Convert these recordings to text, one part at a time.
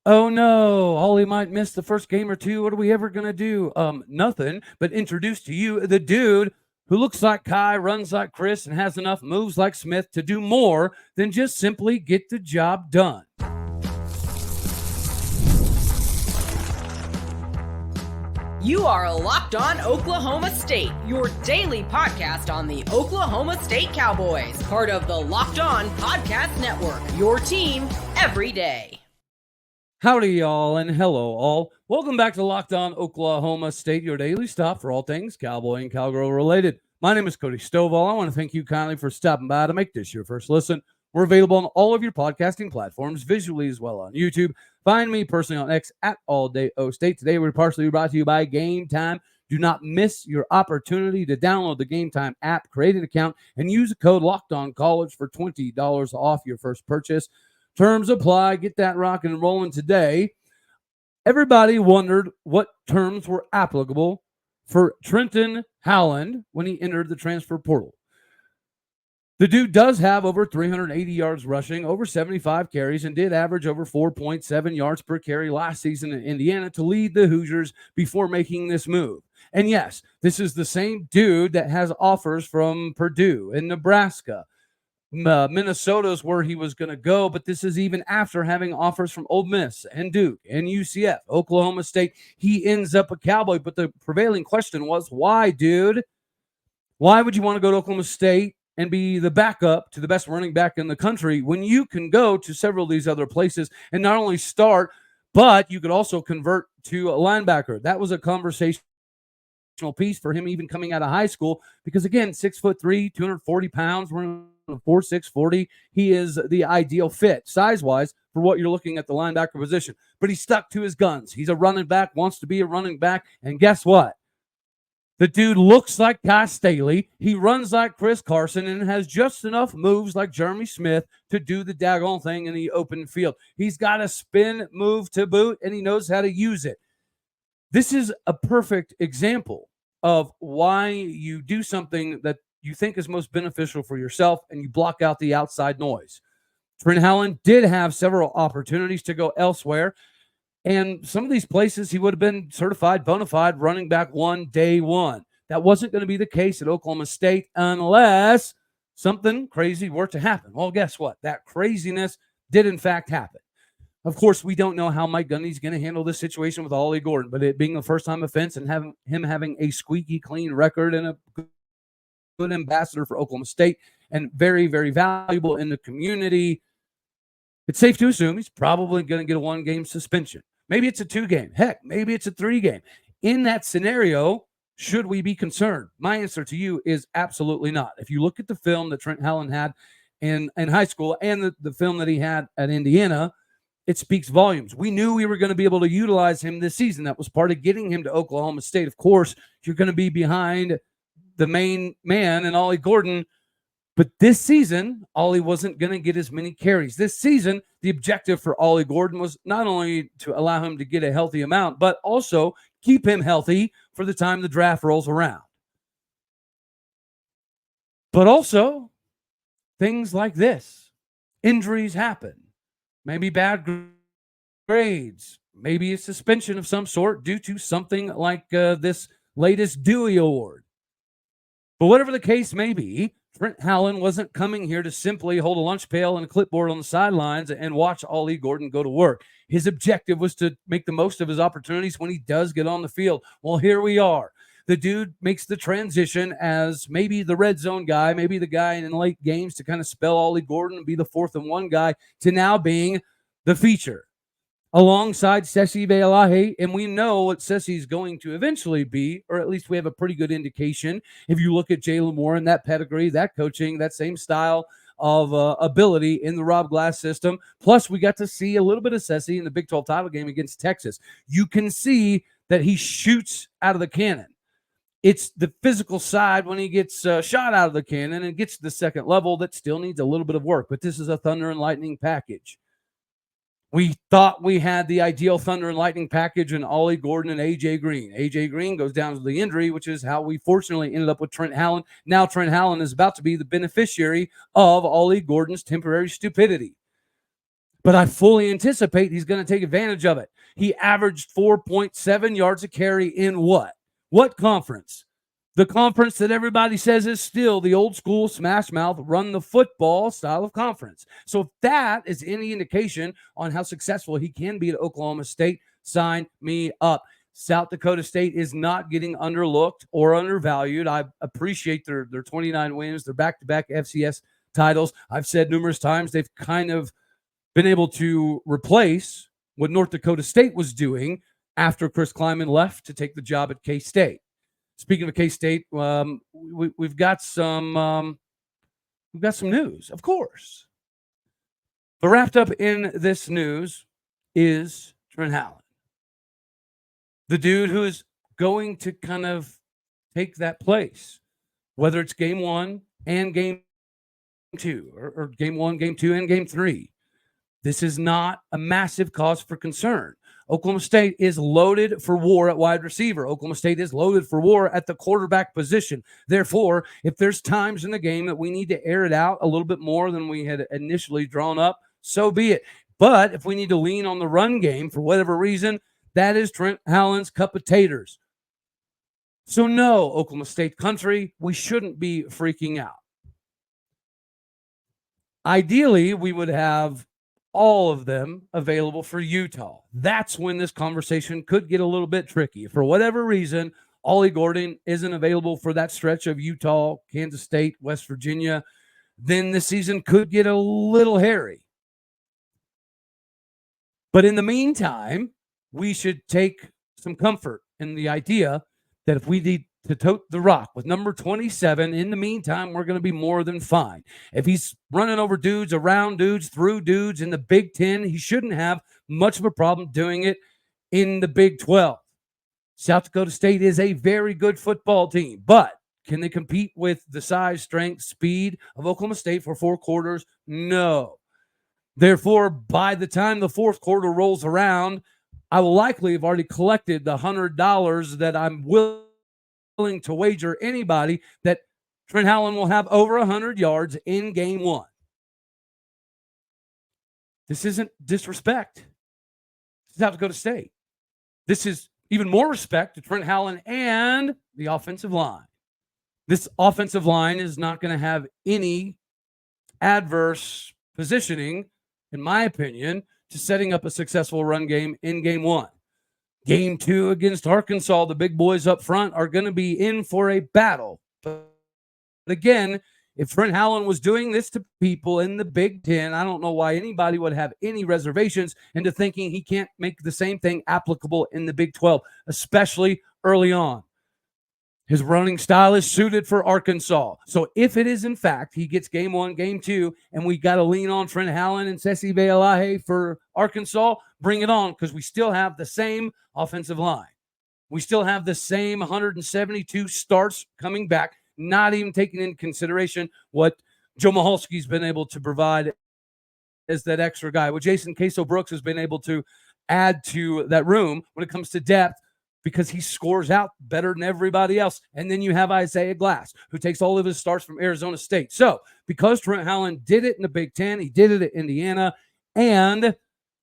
Oh no, Ollie might miss the first game or two. What are we ever going to do? Nothing, but introduce to you the dude who looks like Kai, runs like Chris, and has enough moves like Smith to do more than just simply get the job done. You are Locked On Oklahoma State, your daily podcast on the Oklahoma State Cowboys, part of the Locked On Podcast Network, your team every day. Howdy, y'all, and hello, all. Welcome back to Locked On Oklahoma State, your daily stop for all things Cowboy and Cowgirl related. My name is Cody Stovall. I want to thank you kindly for stopping by to make this your first listen. We're available on all of your podcasting platforms, visually as well on YouTube. Find me personally on X at AllDayOState. Today, we're partially brought to you by Gametime. Do not miss your opportunity to download the Gametime app, create an account, and use the code LOCKEDONCollege for $20 off your first purchase. Terms apply. Get that rocking and rolling today. Everybody wondered what terms were applicable for Trent Howland when he entered the transfer portal. The dude does have over 380 yards rushing, over 75 carries, and did average over 4.7 yards per carry last season in Indiana to lead the Hoosiers before making this move. And yes, this is the same dude that has offers from Purdue and Nebraska. Minnesota's where he was going to go, but this is even after having offers from Ole Miss and Duke and UCF, Oklahoma State. He ends up a Cowboy, but the prevailing question was, why, dude? Why would you want to go to Oklahoma State and be the backup to the best running back in the country when you can go to several of these other places and not only start, but you could also convert to a linebacker? That was a conversation piece for him even coming out of high school because, again, 6'3", 240 pounds, running 4.6 40. He is the ideal fit size-wise for what you're looking at the linebacker position. But he stuck to his guns. He's a running back, wants to be a running back, and guess what? The dude looks like Kai Staley. He runs like Chris Carson and has just enough moves like Jeremy Smith to do the daggone thing in the open field. He's got a spin move to boot, and he knows how to use it. This is a perfect example of why you do something that you think is most beneficial for yourself and you block out the outside noise. Trent Howland did have several opportunities to go elsewhere, and some of these places he would have been certified bona fide running back one, day one. That wasn't going to be the case at Oklahoma State unless something crazy were to happen. Well, guess what? That craziness did in fact happen. Of course, we don't know how Mike Gundy's going to handle this situation with Ollie Gordon, but it being a first-time offense and having a squeaky clean record and a good ambassador for Oklahoma State and very, very valuable in the community, it's safe to assume he's probably going to get a one-game suspension. Maybe it's a 2-game. Heck, maybe it's a 3-game. In that scenario, should we be concerned? My answer to you is absolutely not. If you look at the film that Trent Howland had in high school and the film that he had at Indiana, it speaks volumes. We knew we were going to be able to utilize him this season. That was part of getting him to Oklahoma State. Of course, you're going to be behind the main man and Ollie Gordon. But this season, Ollie wasn't going to get as many carries. This season, the objective for Ollie Gordon was not only to allow him to get a healthy amount, but also keep him healthy for the time the draft rolls around. But also, things like this. Injuries happen. Maybe bad grades, maybe a suspension of some sort due to something like this latest Dewey Award. But whatever the case may be, Trent Howland wasn't coming here to simply hold a lunch pail and a clipboard on the sidelines and watch Ollie Gordon go to work. His objective was to make the most of his opportunities when he does get on the field. Well, here we are. The dude makes the transition as maybe the red zone guy, maybe the guy in late games to kind of spell Ollie Gordon and be the 4th-and-1 guy, to now being the feature alongside Sesi Vailahi. And we know what Sesi's going to eventually be, or at least we have a pretty good indication. If you look at Jaylen Warren, that pedigree, that coaching, that same style of ability in the Rob Glass system. Plus, we got to see a little bit of Sesi in the Big 12 title game against Texas. You can see that he shoots out of the cannon. It's the physical side when he gets shot out of the cannon and gets to the second level that still needs a little bit of work. But this is a thunder and lightning package. We thought we had the ideal thunder and lightning package in Ollie Gordon and A.J. Green. A.J. Green goes down to the injury, which is how we fortunately ended up with Trent Howland. Now Trent Howland is about to be the beneficiary of Ollie Gordon's temporary stupidity. but I fully anticipate he's going to take advantage of it. He averaged 4.7 yards a carry in what? What conference? The conference that everybody says is still the old school smash mouth, run the football style of conference. So if that is any indication on how successful he can be at Oklahoma State, sign me up. South Dakota State is not getting underlooked or undervalued. I appreciate their 29 wins, their back-to-back FCS titles. I've said numerous times they've kind of been able to replace what North Dakota State was doing after Chris Kleiman left to take the job at K-State. Speaking of K-State, we've got some news, of course. But wrapped up in this news is Trent Howland, the dude who is going to kind of take that place, whether it's game 1 and game 2, or game 1, game 2, and game 3. This is not a massive cause for concern. Oklahoma State is loaded for war at wide receiver. Oklahoma State is loaded for war at the quarterback position. Therefore, if there's times in the game that we need to air it out a little bit more than we had initially drawn up, so be it. But if we need to lean on the run game for whatever reason, that is Trent Howland's cup of taters. So no, Oklahoma State country, we shouldn't be freaking out. Ideally, we would have all of them available for Utah. That's when this conversation could get a little bit tricky. For whatever reason, Ollie Gordon isn't available for that stretch of Utah, Kansas State, West Virginia, then the season could get a little hairy. But in the meantime, we should take some comfort in the idea that if we need to tote the rock with number 27, in the meantime, we're going to be more than fine. If he's running over dudes, around dudes, through dudes in the Big Ten, he shouldn't have much of a problem doing it in the Big 12. South Dakota State is a very good football team, but can they compete with the size, strength, speed of Oklahoma State for 4 quarters? No. Therefore, by the time the 4th quarter rolls around, I will likely have already collected the $100 that I'm willing to wager anybody that Trent Howland will have over 100 yards in game 1. This isn't disrespect to South Dakota State. This is even more respect to Trent Howland and the offensive line. This offensive line is not going to have any adverse positioning, in my opinion, to setting up a successful run game in game 1. Game 2 against Arkansas, the big boys up front are going to be in for a battle. But again, if Trent Howland was doing this to people in the Big Ten, I don't know why anybody would have any reservations into thinking he can't make the same thing applicable in the Big 12, especially early on. His running style is suited for Arkansas. So if it is, in fact, he gets game 1, game 2, and we got to lean on Trent Howland and Sesi Vailahi for Arkansas, bring it on, because we still have the same offensive line. We still have the same 172 starts coming back, not even taking into consideration what Joe Mahalski's been able to provide as that extra guy, what Jason Queso Brooks has been able to add to that room when it comes to depth, because he scores out better than everybody else. And then you have Isaiah Glass, who takes all of his starts from Arizona State. So because Trent Howland did it in the Big Ten, he did it at Indiana, and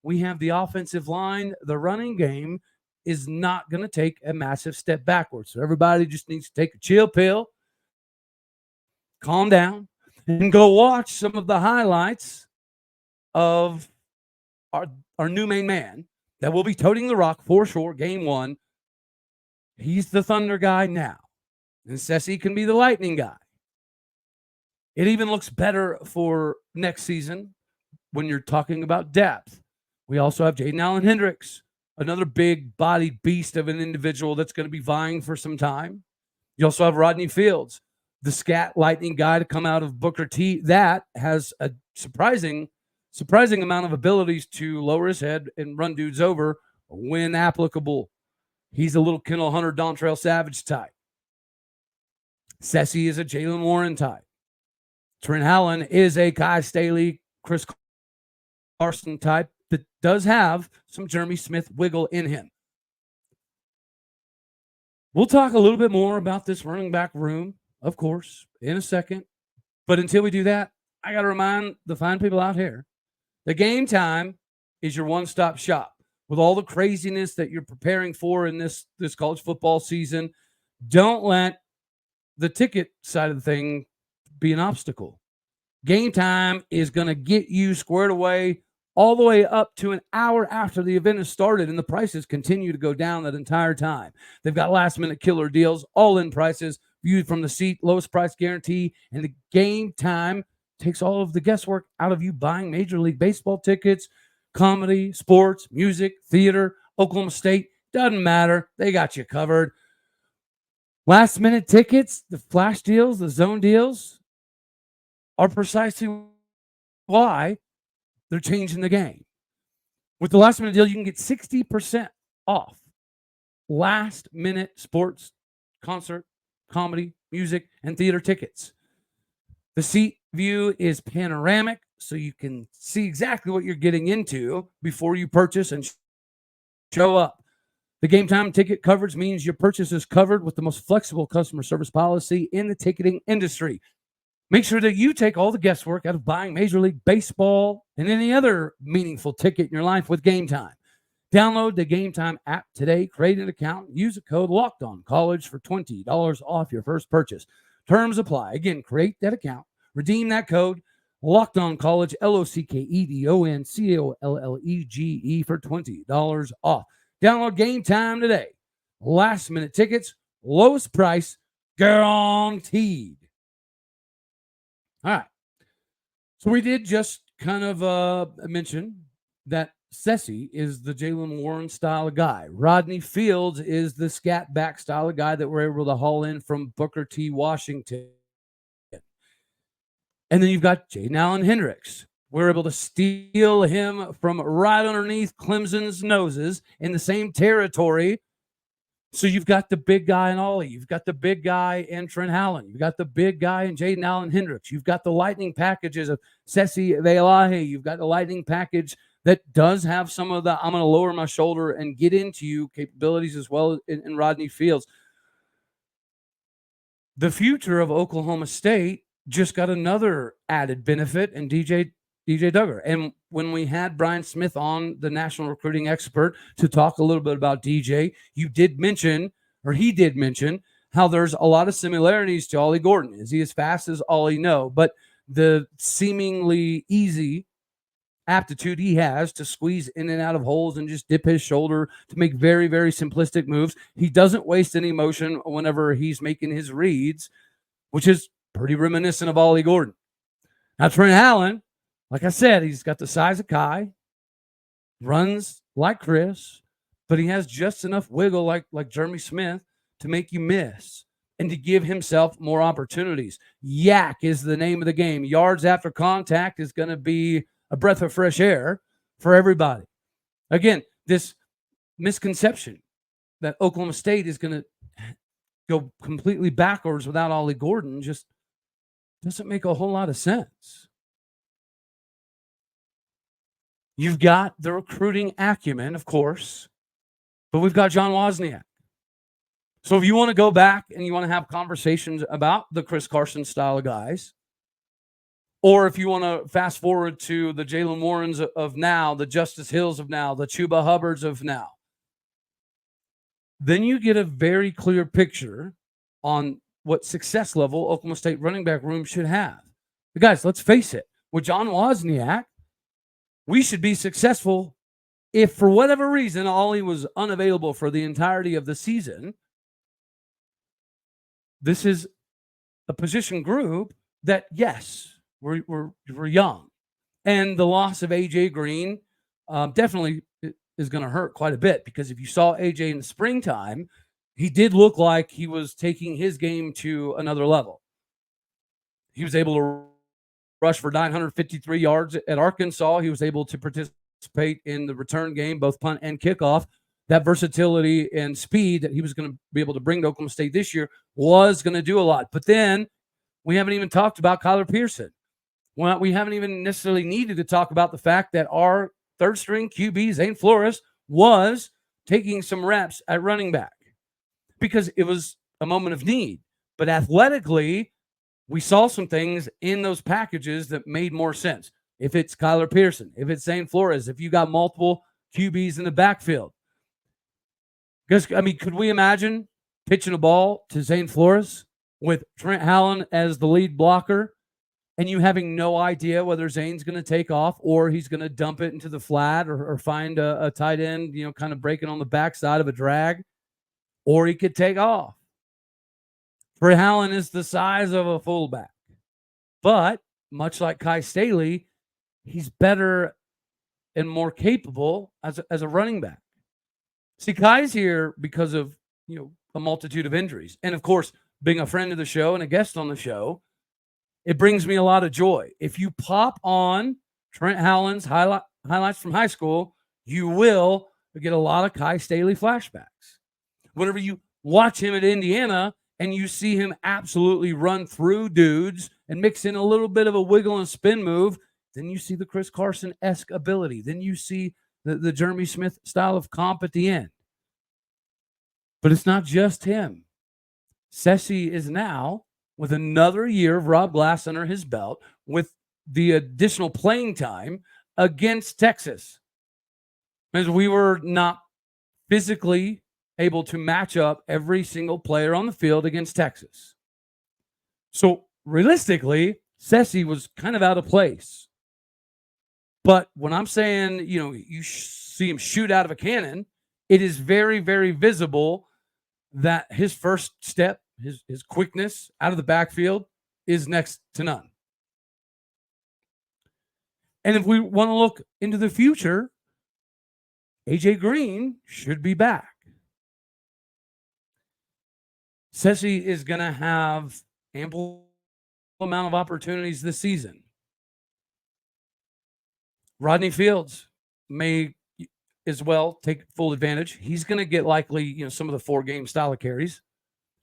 we have the offensive line, the running game is not going to take a massive step backwards. So everybody just needs to take a chill pill, calm down, and go watch some of the highlights of our new main man that will be toting the rock for sure, game 1. He's the Thunder guy now, and Sesi can be the Lightning guy. It even looks better for next season when you're talking about depth. We also have Jaden Allen-Hendrix, another big-bodied beast of an individual that's going to be vying for some time. You also have Rodney Fields, the scat Lightning guy to come out of Booker T. That has a surprising amount of abilities to lower his head and run dudes over when applicable. He's a little Kendall Hunter, Dontrell Savage type. Sesi is a Jaylen Warren type. Trent Howland is a Kai Staley, Chris Carson type that does have some Jeremy Smith wiggle in him. We'll talk a little bit more about this running back room, of course, in a second. But until we do that, I got to remind the fine people out here The Game Time is your one-stop shop. With all the craziness that you're preparing for in this college football season, don't let the ticket side of the thing be an obstacle. Game Time is going to get you squared away all the way up to an hour after the event has started, and the prices continue to go down that entire time. They've got last-minute killer deals, all-in prices, viewed from the seat, lowest price guarantee, and the Game Time takes all of the guesswork out of you buying Major League Baseball tickets, comedy, sports, music, theater, Oklahoma State. Doesn't matter. They got you covered. Last-minute tickets, the flash deals, the zone deals are precisely why they're changing the game. With the last-minute deal, you can get 60% off last-minute sports, concert, comedy, music, and theater tickets. The seat view is panoramic, so you can see exactly what you're getting into before you purchase and show up. The Game Time ticket coverage means your purchase is covered with the most flexible customer service policy in the ticketing industry. Make sure that you take all the guesswork out of buying Major League Baseball and any other meaningful ticket in your life with Game Time. Download the Game Time app today, create an account, and use the code LOCKEDONCollege for $20 off your first purchase. Terms apply. Again, create that account, redeem that code, LOCKEDONCollege, LOCKEDONCOLLEGE for $20 off. Download Game Time today. Last-minute tickets, lowest price, guaranteed. All right. So we did just kind of mention that Sesi is the Jaylen Warren style of guy. Rodney Fields is the scat back style of guy that we're able to haul in from Booker T. Washington. And then you've got Jaden Allen-Hendrix. We're able to steal him from right underneath Clemson's noses in the same territory. So you've got the big guy in Ollie. You've got the big guy in Trent Howland. You've got the big guy in Jaden Allen-Hendrix. You've got the lightning packages of Sesi Vailahi. You've got the lightning package that does have some of the I'm going to lower my shoulder and get into you capabilities as well in Rodney Fields. The future of Oklahoma State just got another added benefit in DJ Duggar. And when we had Brian Smith on, the national recruiting expert, to talk a little bit about DJ, he did mention how there's a lot of similarities to Ollie Gordon. Is he as fast as Ollie? No, but the seemingly easy aptitude he has to squeeze in and out of holes and just dip his shoulder to make very, very simplistic moves. He doesn't waste any motion whenever he's making his reads, which is pretty reminiscent of Ollie Gordon. Now, Trent Howland, like I said, he's got the size of Kai, runs like Chris, but he has just enough wiggle like Jeremy Smith to make you miss and to give himself more opportunities. Yak is the name of the game. Yards after contact is going to be a breath of fresh air for everybody. Again, this misconception that Oklahoma State is going to go completely backwards without Ollie Gordon just doesn't make a whole lot of sense. You've got the recruiting acumen, of course, but we've got John Wozniak. So if you want to go back and you want to have conversations about the Chris Carson style of guys, or if you want to fast forward to the Jaylen Warrens of now, the Justice Hills of now, the Chuba Hubbards of now, then you get a very clear picture on what success level Oklahoma State running back room should have. But guys, let's face it. With John Wozniak, we should be successful if for whatever reason Ollie was unavailable for the entirety of the season. This is a position group that, yes, we're young. And the loss of A.J. Green definitely is going to hurt quite a bit, because if you saw A.J. in the springtime, he did look like he was taking his game to another level. He was able to rush for 953 yards at Arkansas. He was able to participate in the return game, both punt and kickoff. That versatility and speed that he was going to be able to bring to Oklahoma State this year was going to do a lot. But then we haven't even talked about Kyler Pearson. Well, we haven't even necessarily needed to talk about the fact that our third-string QB, Zane Flores, was taking some reps at running back because it was a moment of need. But athletically, we saw some things in those packages that made more sense. if it's Kyler Pearson, if it's Zane Flores, if you got multiple QBs in the backfield. Because, I mean, could we imagine pitching a ball to Zane Flores with Trent Howland as the lead blocker and you having no idea whether Zane's going to take off or he's going to dump it into the flat or find a tight end, kind of breaking on the backside of a drag, or he could take off. Trent Howland is the size of a fullback, but much like Kai Staley, he's better and more capable as a running back. See, Kai's here because of, a multitude of injuries. And of course, being a friend of the show and a guest on the show, it brings me a lot of joy. If you pop on Trent Howland's highlights from high school, you will get a lot of Kai Staley flashbacks. Whenever you watch him at Indiana and you see him absolutely run through dudes and mix in a little bit of a wiggle and spin move, then you see the Chris Carson-esque ability. Then you see the Jeremy Smith style of comp at the end. But it's not just him. Sesi is now, with another year of Rob Glass under his belt, with the additional playing time against Texas. As we were not physically able to match up every single player on the field against Texas. So realistically, Sesi was kind of out of place. But when I'm saying, you see him shoot out of a cannon, it is very, very visible that his first step, his quickness out of the backfield is next to none. And if we want to look into the future, AJ Green should be back. Sesi is going to have ample amount of opportunities this season. Rodney Fields may as well take full advantage. He's going to get likely, some of the 4-game style of carries,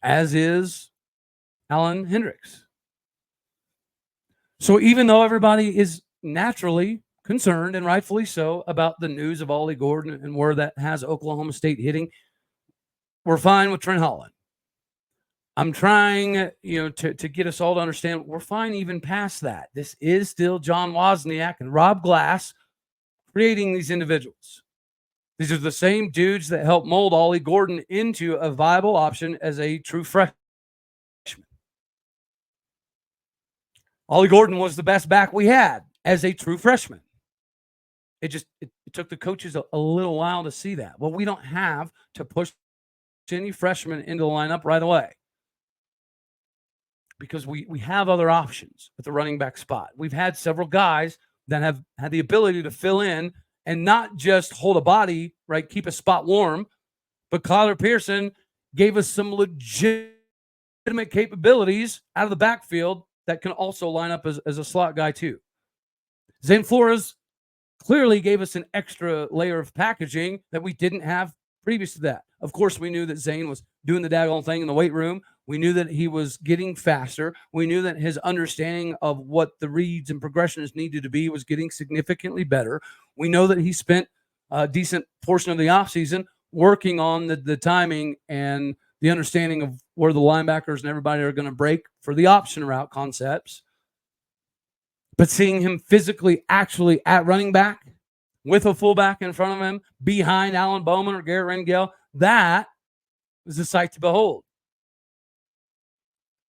as is Allen-Hendrix. So even though everybody is naturally concerned, and rightfully so, about the news of Ollie Gordon and where that has Oklahoma State hitting, we're fine with Trent Howland. I'm trying, to get us all to understand we're fine even past that. This is still John Wozniak and Rob Glass creating these individuals. These are the same dudes that helped mold Ollie Gordon into a viable option as a true freshman. Ollie Gordon was the best back we had as a true freshman. It took the coaches a little while to see that. Well, we don't have to push any freshmen into the lineup right away, because we have other options at the running back spot. We've had several guys that have had the ability to fill in and not just hold a body, right, keep a spot warm, but Kyler Pearson gave us some legitimate capabilities out of the backfield that can also line up as a slot guy too. Zane Flores clearly gave us an extra layer of packaging that we didn't have previous to that. Of course, we knew that Zane was doing the daggone thing in the weight room. We knew that he was getting faster. We knew that his understanding of what the reads and progressions needed to be was getting significantly better. We know that he spent a decent portion of the offseason working on the timing and the understanding of where the linebackers and everybody are going to break for the option route concepts. But seeing him physically actually at running back with a fullback in front of him behind Alan Bowman or Garrett Rangel, that was a sight to behold.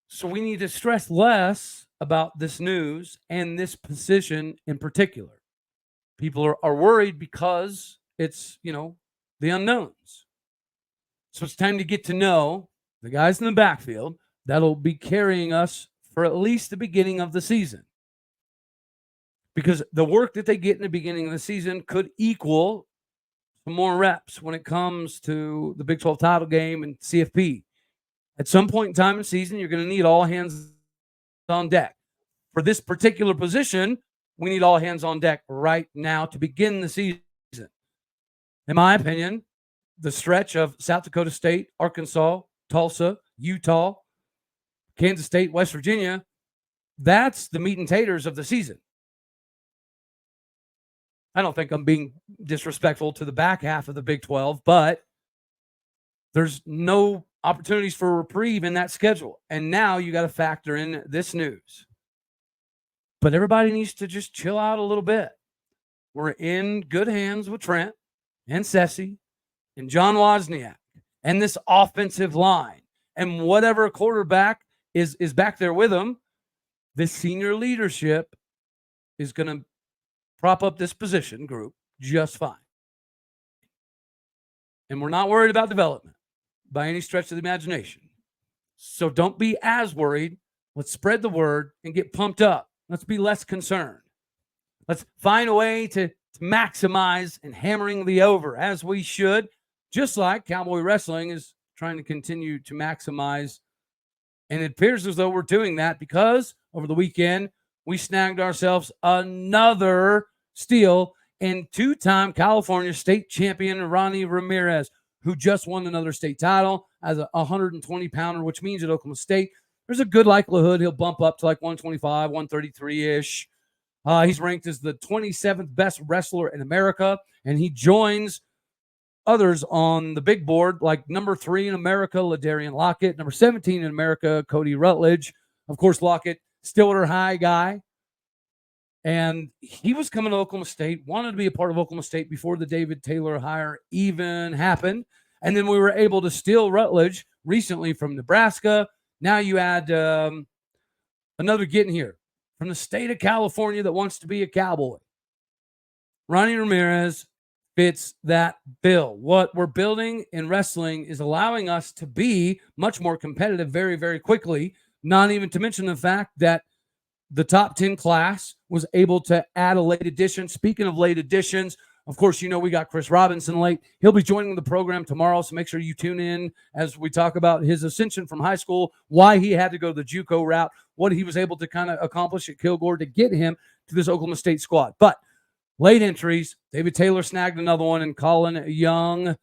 So we need to stress less about this news and this position in particular. People are worried because it's, the unknowns. So it's time to get to know the guys in the backfield that'll be carrying us for at least the beginning of the season. Because the work that they get in the beginning of the season could equal some more reps when it comes to the Big 12 title game and CFP. At some point in time in the season, you're going to need all hands on deck. For this particular position, we need all hands on deck right now to begin the season. In my opinion, the stretch of South Dakota State, Arkansas, Tulsa, Utah, Kansas State, West Virginia, that's the meat and taters of the season. I don't think I'm being disrespectful to the back half of the Big 12, but there's no opportunities for reprieve in that schedule. And now you got to factor in this news. But everybody needs to just chill out a little bit. We're in good hands with Trent and Sesi and John Wozniak and this offensive line. And whatever quarterback is back there with them, this senior leadership is going to prop up this position group just fine. And we're not worried about development by any stretch of the imagination. So don't be as worried. Let's spread the word and get pumped up. Let's be less concerned. Let's find a way to maximize and hammering the over as we should, just like Cowboy Wrestling is trying to continue to maximize. And it appears as though we're doing that because over the weekend, we snagged ourselves another steal in two-time California state champion Rodney Ramirez, who just won another state title as a 120-pounder, which means at Oklahoma State, there's a good likelihood he'll bump up to like 125, 133-ish. He's ranked as the 27th best wrestler in America, and he joins others on the big board, like number 3 in America, LaDarian Lockett, number 17 in America, Cody Rutledge. Of course, Lockett, Stillwater High guy. And he was coming to Oklahoma State, wanted to be a part of Oklahoma State before the David Taylor hire even happened. And then we were able to steal Rutledge recently from Nebraska. Now you add another get in here from the state of California that wants to be a Cowboy. Rodney Ramirez fits that bill. What we're building in wrestling is allowing us to be much more competitive very, very quickly, not even to mention the fact that the top 10 class was able to add a late addition. Speaking of late additions, of course, you know we got Chris Robinson late. He'll be joining the program tomorrow, so make sure you tune in as we talk about his ascension from high school, why he had to go the JUCO route, what he was able to kind of accomplish at Kilgore to get him to this Oklahoma State squad. But late entries, David Taylor snagged another one, and Colin Young.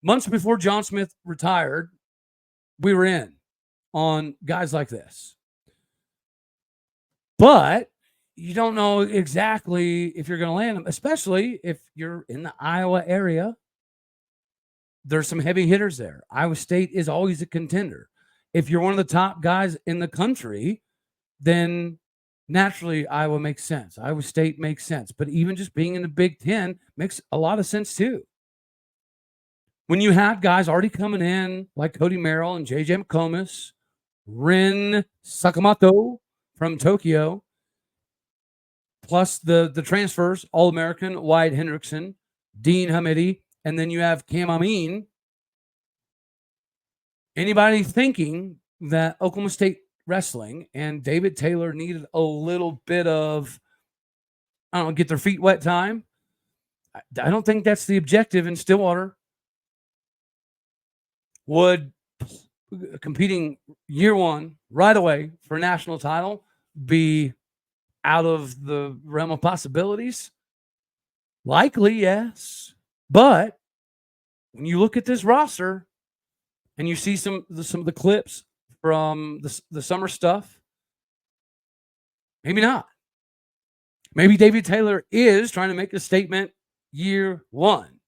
Months before John Smith retired, we were in on guys like this. But you don't know exactly if you're going to land them, especially if you're in the Iowa area. There's some heavy hitters there. Iowa State is always a contender. If you're one of the top guys in the country, then naturally Iowa makes sense. Iowa State makes sense. But even just being in the Big Ten makes a lot of sense too. When you have guys already coming in like Cody Merrill and JJ McComas, Rin Sakamoto from Tokyo, plus the transfers, All-American Wyatt Hendrickson, Dean Hamidi, and then you have Cam Amin. Anybody thinking that Oklahoma State wrestling and David Taylor needed a little bit of, I don't know, get their feet wet time? I don't think that's the objective in Stillwater. Would competing year one right away for a national title be out of the realm of possibilities? Likely, yes. But when you look at this roster and you see some of the clips from the summer stuff, maybe not. Maybe David Taylor is trying to make a statement year one.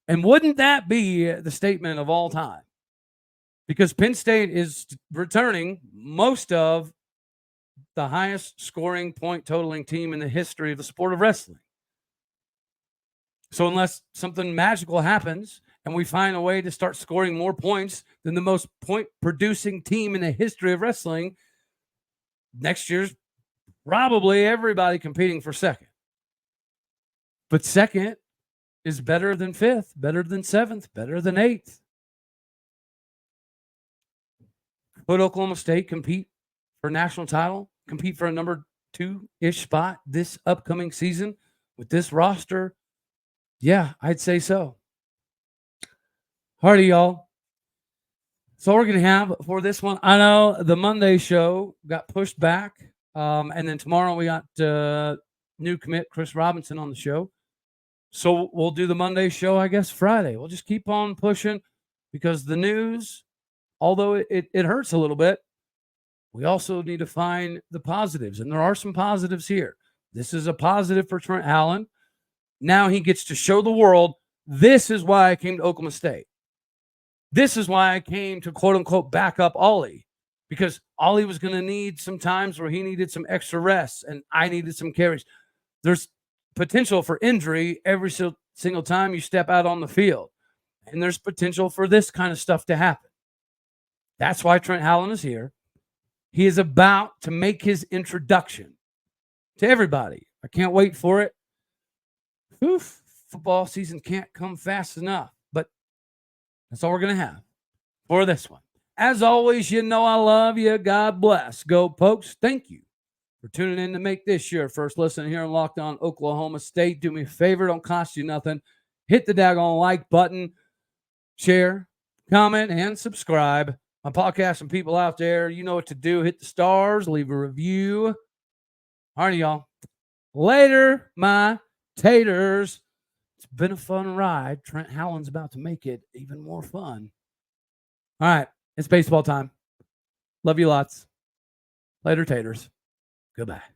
And wouldn't that be the statement of all time? Because Penn State is returning most of the highest scoring point totaling team in the history of the sport of wrestling. So unless something magical happens and we find a way to start scoring more points than the most point producing team in the history of wrestling, next year's probably everybody competing for second. But second is better than fifth, better than seventh, better than eighth. Could Oklahoma State compete for a national title, compete for a number 2-ish spot this upcoming season with this roster? Yeah, I'd say so. Hardy, y'all. So we're going to have for this one. I know the Monday show got pushed back. And then tomorrow we got new commit Chris Robinson on the show. So we'll do the Monday show, I guess, Friday. We'll just keep on pushing because the news, although it hurts a little bit, we also need to find the positives. And there are some positives here. This is a positive for Trent Howland. Now he gets to show the world, this is why I came to Oklahoma State. This is why I came to quote-unquote back up Ollie, because Ollie was going to need some times where he needed some extra rest and I needed some carries. There's potential for injury every single time you step out on the field. And there's potential for this kind of stuff to happen. That's why Trent Howland is here. He is about to make his introduction to everybody. I can't wait for it. Oof, football season can't come fast enough, but that's all we're going to have for this one. As always, you know I love you. God bless. Go Pokes. Thank you for tuning in to make this your first listen here on Locked On Oklahoma State. Do me a favor. Don't cost you nothing. Hit the daggone like button. Share, comment, and subscribe. My podcast and people out there, you know what to do. Hit the stars. Leave a review. All right, y'all. Later, my taters. It's been a fun ride. Trent Howland's about to make it even more fun. All right. It's baseball time. Love you lots. Later, taters. Goodbye.